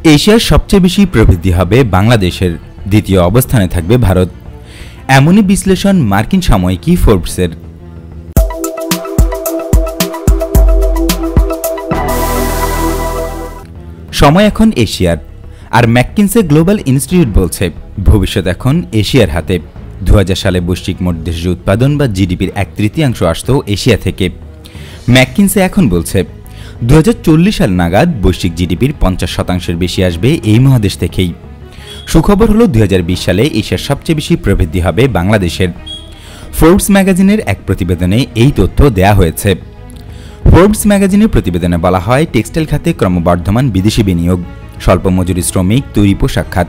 এশিয়ার সবচেয়ে বেশি প্রবৃদ্ধি হবে বাংলাদেশের, দ্বিতীয় অবস্থানে থাকবে ভারত। এমনই বিশ্লেষণ মার্কিন সাময়িকী ফোর্বসের। সময় এখন এশিয়ার, আর ম্যাককিনসে গ্লোবাল ইনস্টিটিউট বলছে ভবিষ্যৎ এখন এশিয়ার হাতে। 2000 সালে বৈশ্বিক মোট দেশজ উৎপাদন বা জিডিপির 1/3 আসত এশিয়া থেকে। ম্যাককিনসে এখন বলছে 2040 সাল নাগাদ বৈশ্বিক জিডিপির 50% বেশি আসবে এই মহাদেশ থেকেই। সুখবর হলো 2020 সালে এশিয়ার সবচেয়ে বেশি প্রবৃদ্ধি হবে বাংলাদেশের। ফোর্বস ম্যাগাজিনের এক প্রতিবেদনে এই তথ্য দেয়া হয়েছে। ফোর্বস ম্যাগাজিনের প্রতিবেদনে বলা হয়, টেক্সটাইল খাতে ক্রমবর্ধমান বিদেশি বিনিয়োগ, স্বল্প মজুরি শ্রমিক, তৈরি পোশাক খাত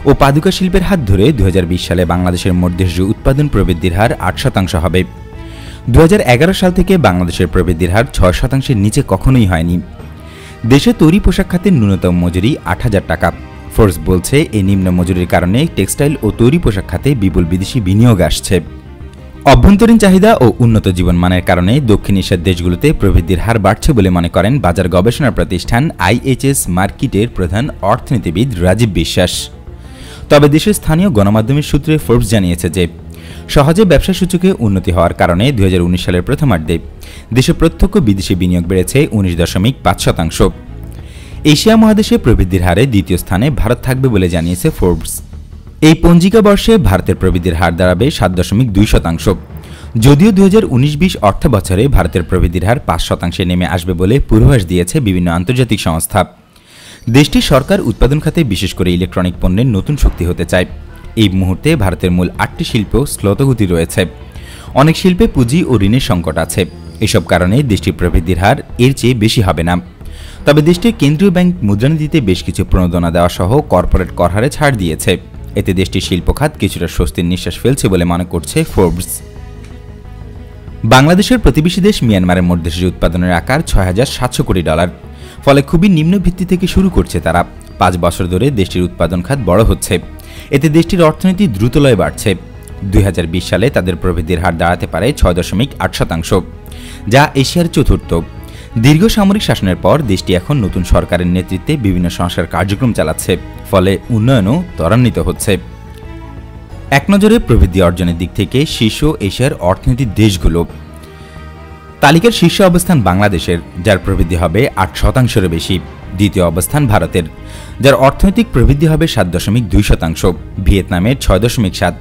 ও পাদুকা শিল্পের হাত ধরে 2020 সালে বাংলাদেশের মোট দেশজ উৎপাদন প্রবৃদ্ধির হার 8% হবে। 2011 সাল থেকে বাংলাদেশের প্রবৃদ্ধির হার 6%-এর নিচে কখনোই হয়নি। দেশে তৈরি পোশাক খাতের ন্যূনতম মজুরি 8,000 টাকা। ফোর্বস বলছে, এই নিম্ন মজুরির কারণে টেক্সটাইল ও তৈরি পোশাক খাতে বিপুল বিদেশি বিনিয়োগ আসছে। অভ্যন্তরীণ চাহিদা ও উন্নত জীবনমানের কারণে দক্ষিণ এশিয়ার দেশগুলোতে প্রবৃদ্ধির হার বাড়ছে বলে মনে করেন বাজার গবেষণা প্রতিষ্ঠান IHS মার্কিটের প্রধান অর্থনীতিবিদ রাজীব বিশ্বাস। তবে দেশের স্থানীয় গণমাধ্যমের সূত্রে ফোর্বস জানিয়েছে যে সহজে ব্যবসা সূচকে উন্নতি হওয়ার কারণে 2019 সালের প্রথমার্ধে দেশে প্রত্যক্ষ বিদেশি বিনিয়োগ বেড়েছে 19.5%। এশিয়া মহাদেশে প্রবৃদ্ধির হারে দ্বিতীয় স্থানে ভারত থাকবে বলে জানিয়েছে ফোর্বস। এই পঞ্জিকা বর্ষে ভারতের প্রবৃদ্ধির হার দাঁড়াবে 7.2%। যদিও 2019-20 অর্থ বছরে ভারতের প্রবৃদ্ধির হার 5%-এ নেমে আসবে বলে পূর্বাভাস দিয়েছে বিভিন্ন আন্তর্জাতিক সংস্থা। দেশটির সরকার উৎপাদন খাতে বিশেষ করে ইলেকট্রনিক পণ্যের নতুন শক্তি হতে চায়। এই মুহূর্তে ভারতের মূল 8টি শিল্প স্লতগতি রয়েছে। অনেক শিল্পে পুঁজি ও ঋণের সংকট আছে। এসব কারণে দেশটির প্রবৃদ্ধির হার এর চেয়ে বেশি হবে না। তবে দেশটির কেন্দ্রীয় ব্যাংক মুদ্রানীতিতে বেশ কিছু প্রণোদনা দেওয়া সহ কর্পোরেট কর হারে ছাড় দিয়েছে। এতে দেশটির শিল্প খাত কিছুটা স্বস্তির নিঃশ্বাস ফেলছে বলে মনে করছে ফোর্বস। বাংলাদেশের প্রতিবেশী দেশ মিয়ানমারের মোট দেশজ উৎপাদনের আকার $6,700 কোটি। ফলে খুবই নিম্ন ভিত্তি থেকে শুরু করছে তারা। 5 বছর ধরে দেশটির উৎপাদন খাত বড় হচ্ছে। এতে দেশটির অর্থনীতি দ্রুতলয়ে বাড়ছে। 2020 সালে তাদের প্রবৃদ্ধির হার দাঁড়াতে পারে 6.8%, যা এশিয়ার চতুর্থ। দীর্ঘ সামরিক শাসনের পর দেশটি এখন নতুন সরকারের নেতৃত্বে বিভিন্ন সংস্কার কার্যক্রম চালাচ্ছে, ফলে উন্নয়নও ত্বরান্বিত হচ্ছে। এক নজরে প্রবৃদ্ধি অর্জনের দিক থেকে শীর্ষ এশিয়ার অর্থনীতির দেশগুলো। তালিকার শীর্ষ অবস্থান বাংলাদেশের, যার প্রবৃদ্ধি হবে 8%-এরও বেশি। দ্বিতীয় অবস্থান ভারতের, যার অর্থনৈতিক প্রবৃদ্ধি হবে 7.2%। ভিয়েতনামের 6.7,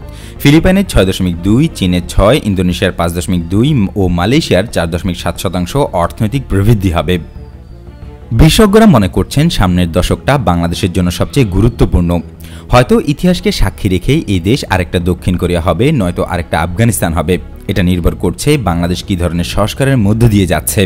ফিলিপাইনের 6.2, চীনের 6, ইন্দোনেশিয়ার 5.2 ও মালয়েশিয়ার 4.7% অর্থনৈতিক প্রবৃদ্ধি হবে। বিশেষজ্ঞরা মনে করছেন সামনের দশকটা বাংলাদেশের জন্য সবচেয়ে গুরুত্বপূর্ণ। হয়তো ইতিহাসকে সাক্ষী রেখেই এই দেশ আরেকটা দক্ষিণ কোরিয়া হবে, নয়তো আরেকটা আফগানিস্তান হবে। এটা নির্ভর করছে বাংলাদেশ কী ধরনের সংস্কারের মধ্য দিয়ে যাচ্ছে।